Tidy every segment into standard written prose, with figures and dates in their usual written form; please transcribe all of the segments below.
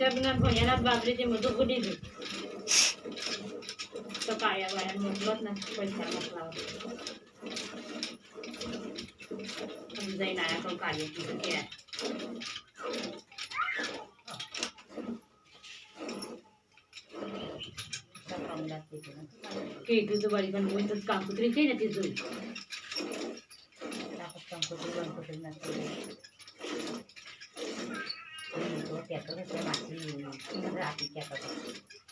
सगळं भजनात बाजरीचे मधू कुठे दे तर काळ्या बाया मोकलत ना पैसा नसला जाईन आया तो कार्य तिथं काय के तुझं बारी पण बोलतच काम कुत्री के ना तिचं काम कुत्री बंद कुत्री नसते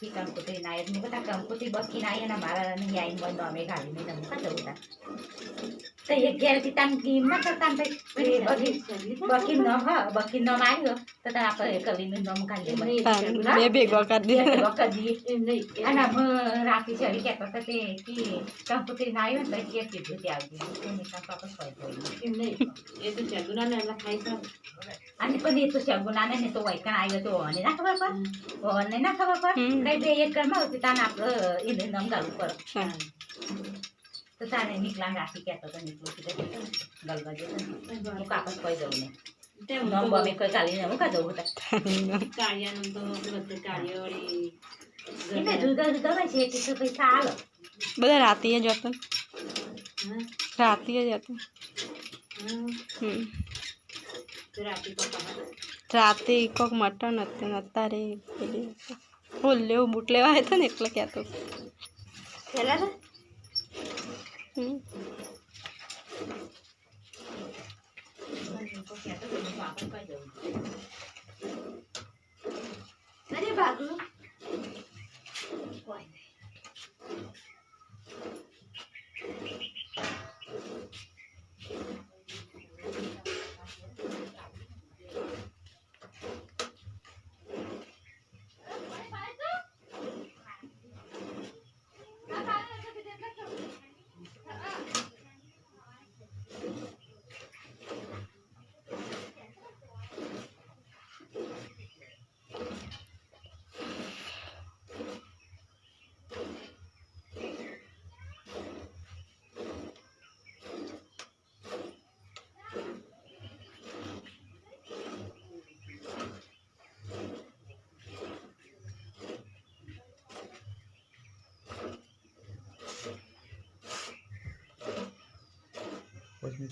कंकुती नाही मुका कंकुती बक्की नाही ना मारा याईन बंद आम्ही घाली नाही मुका चौदा तर एक गेलती तांकी मग बक्की न हा बक्की न मार्यो तर आपण कवीन नम घालले ये बेगवा कर दिए आणि मग रात्री चढी काय करता ते की कंकुती नाही म्हणतात की ती होती आधी तुम्ही का वापस व्हायचं नाही येतो गुणांना खायचं आणि पण येतो गुणांना तो वाईकण आहे तो आणि ना खबर पण नाही ना खबर पण काही ते एक कर्म होती ताना आपलं इथे नम घालू परत तर चालेल निघला रात्री काय तर निघलो तिथे गलबाजी मग आपण काही जाऊ नये नम बमी काही चालली नाही का जाऊ होता काळ्यानंतर काळीवाडी जुदा नाही तिथं पैसा आलं બધા રાતે જ હતું રાતે જ હતું રાતે કોક મટન હતું અત્યારે લેવું બૂટ લેવા હતા ને એટલે કહેતો અરે બાગુ Pues mi